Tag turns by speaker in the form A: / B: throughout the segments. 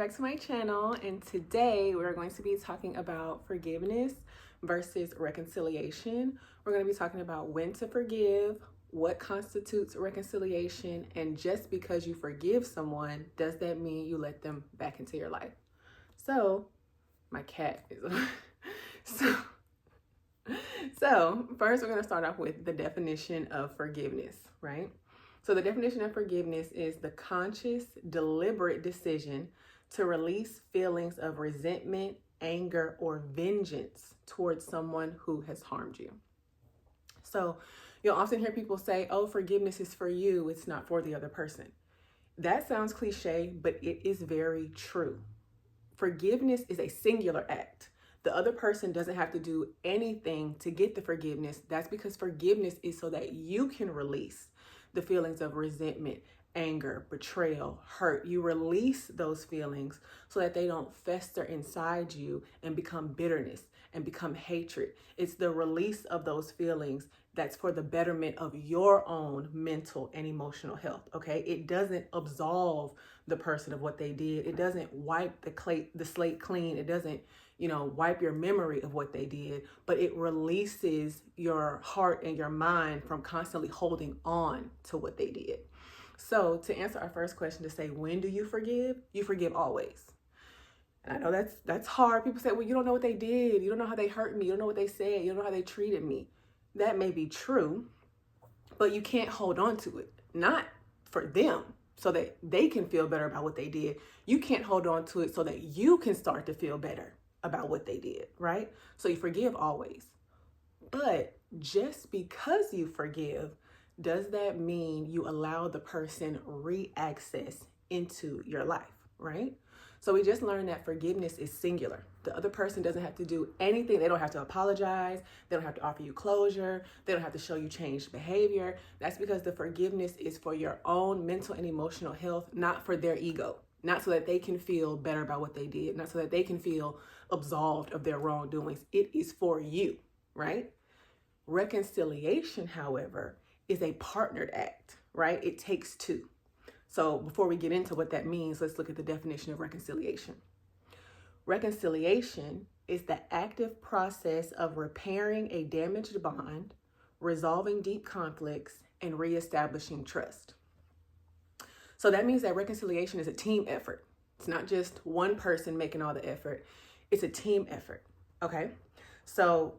A: back to my channel, and today we're going to be talking about forgiveness versus reconciliation. We're going to be talking about when to forgive, what constitutes reconciliation, and just because you forgive someone, does that mean you let them back into your life? So, my cat is so first we're going to start off with the definition of forgiveness, right? So the definition of forgiveness is the conscious, deliberate decision to release feelings of resentment, anger, or vengeance towards someone who has harmed you. So you'll often hear people say, oh, forgiveness is for you, it's not for the other person. That sounds cliche, but it is very true. Forgiveness is a singular act. The other person doesn't have to do anything to get the forgiveness. That's because forgiveness is so that you can release the feelings of resentment, anger, betrayal, hurt. You release those feelings so that they don't fester inside you and become bitterness and become hatred. It's the release of those feelings that's for the betterment of your own mental and emotional health, okay? It doesn't absolve the person of what they did. It doesn't wipe the slate clean. It doesn't, wipe your memory of what they did, but it releases your heart and your mind from constantly holding on to what they did. So to answer our first question, to say, when do you forgive? You forgive always. And I know that's hard. People say, well, you don't know what they did. You don't know how they hurt me. You don't know what they said. You don't know how they treated me. That may be true, but you can't hold on to it. Not for them, so that they can feel better about what they did. You can't hold on to it so that you can start to feel better about what they did, right? So you forgive always. But just because you forgive, does that mean you allow the person re-access into your life, right? So we just learned that forgiveness is singular. The other person doesn't have to do anything. They don't have to apologize. They don't have to offer you closure. They don't have to show you changed behavior. That's because the forgiveness is for your own mental and emotional health, not for their ego. Not so that they can feel better about what they did, not so that they can feel absolved of their wrongdoings. It is for you, right? Reconciliation, however, is a partnered act, right? It takes two. So before we get into what that means, let's look at the definition of reconciliation. Reconciliation is the active process of repairing a damaged bond, resolving deep conflicts, and reestablishing trust. So that means that reconciliation is a team effort. It's not just one person making all the effort. It's a team effort, okay? So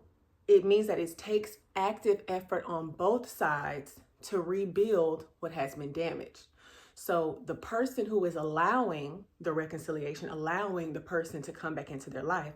A: it means that it takes active effort on both sides to rebuild what has been damaged. So the person who is allowing the reconciliation, allowing the person to come back into their life,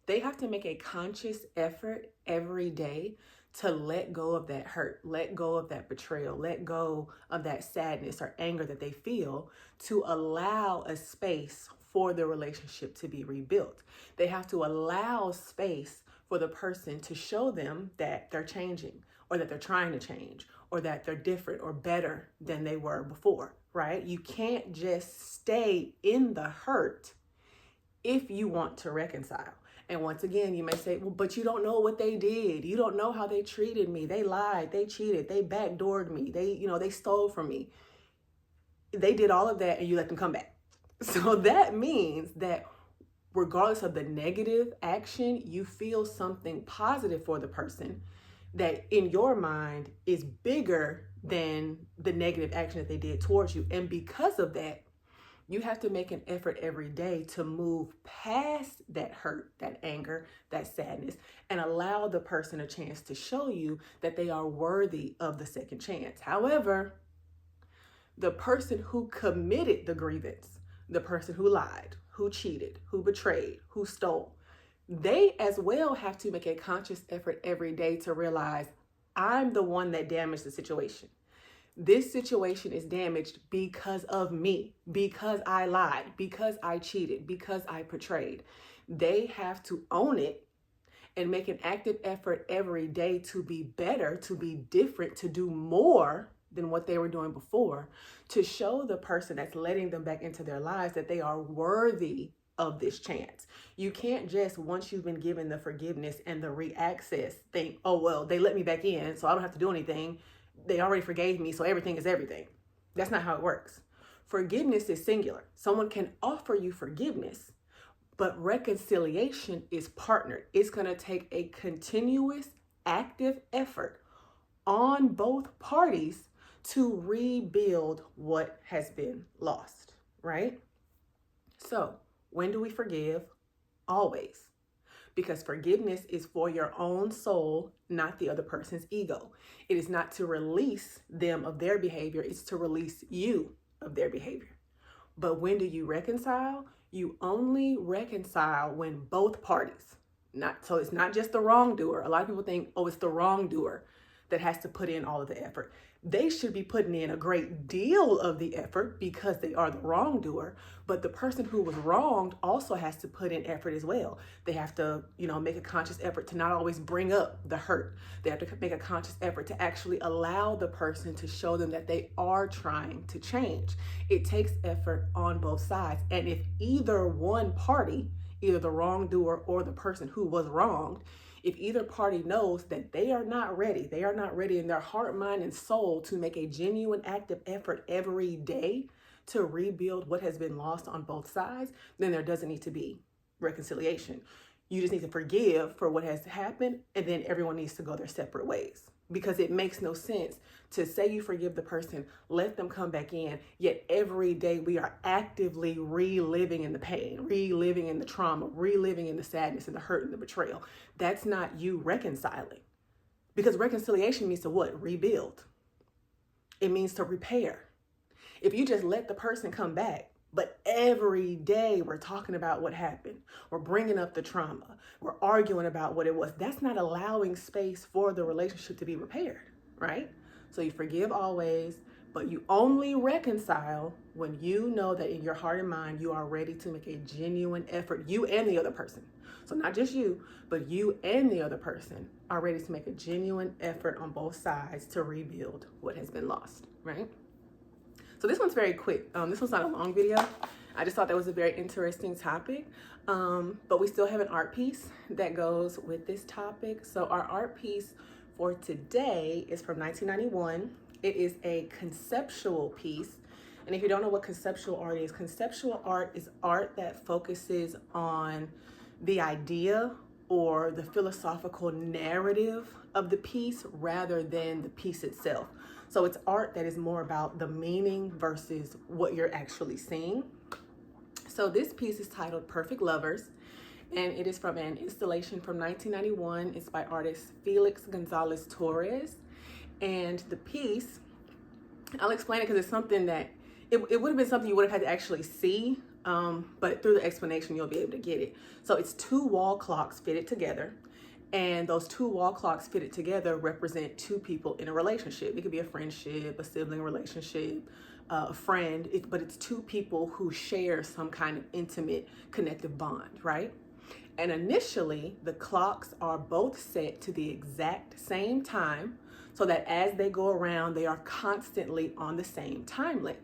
A: they have to make a conscious effort every day to let go of that hurt, let go of that betrayal, let go of that sadness or anger that they feel, to allow a space for the relationship to be rebuilt. They have to allow space for the person to show them that they're changing, or that they're trying to change, or that they're different or better than they were before, right? You can't just stay in the hurt if you want to reconcile. And once again, you may say, well, but you don't know what they did. You don't know how they treated me. They lied, they cheated, they backdoored me. They stole from me. They did all of that and you let them come back. So that means that regardless of the negative action, you feel something positive for the person that in your mind is bigger than the negative action that they did towards you. And because of that, you have to make an effort every day to move past that hurt, that anger, that sadness, and allow the person a chance to show you that they are worthy of the second chance. However, the person who committed the grievance, the person who lied, who cheated, who betrayed, who stole, they as well have to make a conscious effort every day to realize, I'm the one that damaged the situation. This situation is damaged because of me, because I lied, because I cheated, because I betrayed. They have to own it and make an active effort every day to be better, to be different, to do more than what they were doing before, to show the person that's letting them back into their lives that they are worthy of this chance. You can't just, once you've been given the forgiveness and the re-access, think, oh, well, they let me back in, so I don't have to do anything. They already forgave me, so everything is everything. That's not how it works. Forgiveness is singular. Someone can offer you forgiveness, but reconciliation is partnered. It's going to take a continuous, active effort on both parties to rebuild what has been lost, right? So, when do we forgive? Always. Because forgiveness is for your own soul, not the other person's ego. It is not to release them of their behavior, it's to release you of their behavior. But when do you reconcile? You only reconcile when both parties, so it's not just the wrongdoer. A lot of people think, oh, it's the wrongdoer that has to put in all of the effort. They should be putting in a great deal of the effort because they are the wrongdoer, but the person who was wronged also has to put in effort as well. They have to, make a conscious effort to not always bring up the hurt. They have to make a conscious effort to actually allow the person to show them that they are trying to change. It takes effort on both sides. And if either one party, either the wrongdoer or the person who was wronged, if either party knows that they are not ready in their heart, mind, and soul to make a genuine active effort every day to rebuild what has been lost on both sides, then there doesn't need to be reconciliation. You just need to forgive for what has happened, and then everyone needs to go their separate ways. Because it makes no sense to say you forgive the person, let them come back in, yet every day we are actively reliving in the pain, reliving in the trauma, reliving in the sadness and the hurt and the betrayal. That's not you reconciling. Because reconciliation means to what? Rebuild. It means to repair. If you just let the person come back, but every day we're talking about what happened, we're bringing up the trauma, we're arguing about what it was, that's not allowing space for the relationship to be repaired, right? So you forgive always, but you only reconcile when you know that in your heart and mind, you are ready to make a genuine effort, you and the other person. So not just you, but you and the other person are ready to make a genuine effort on both sides to rebuild what has been lost, right? So this one's very quick. This one's not a long video. I just thought that was a very interesting topic. But we still have an art piece that goes with this topic. So our art piece for today is from 1991. It is a conceptual piece. And if you don't know what conceptual art is art that focuses on the idea or the philosophical narrative of the piece rather than the piece itself. So it's art that is more about the meaning versus what you're actually seeing. So this piece is titled Perfect Lovers, and it is from an installation from 1991. It's by artist Felix Gonzalez Torres. And the piece, I'll explain it because it's something that, it would have been something you would have had to actually see, but through the explanation, you'll be able to get it. So it's two wall clocks fitted together. And those two wall clocks fitted together represent two people in a relationship. It could be a friendship, a sibling relationship, a friend, but it's two people who share some kind of intimate connective bond, right? And initially, the clocks are both set to the exact same time so that as they go around, they are constantly on the same time length.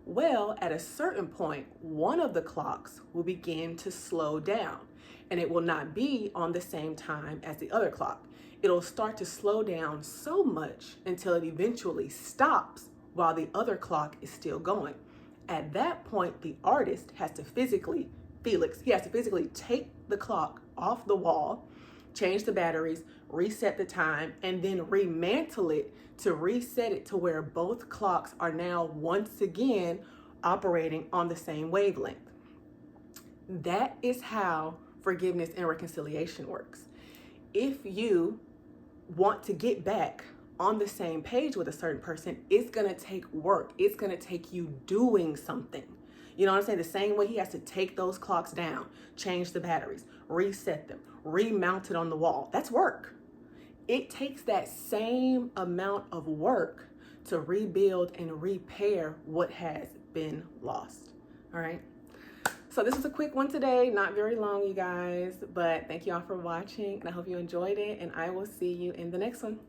A: Well, at a certain point, one of the clocks will begin to slow down. And it will not be on the same time as the other clock. It'll start to slow down so much until it eventually stops while the other clock is still going. At that point, the artist has to physically take the clock off the wall, change the batteries, reset the time, and then remantle it to reset it to where both clocks are now once again operating on the same wavelength. That is how forgiveness and reconciliation works. If you want to get back on the same page with a certain person, it's going to take work. It's going to take you doing something. You know what I'm saying? The same way he has to take those clocks down, change the batteries, reset them, remount it on the wall. That's work. It takes that same amount of work to rebuild and repair what has been lost. All right. So this was a quick one today, not very long, you guys, but thank you all for watching, and I hope you enjoyed it, and I will see you in the next one.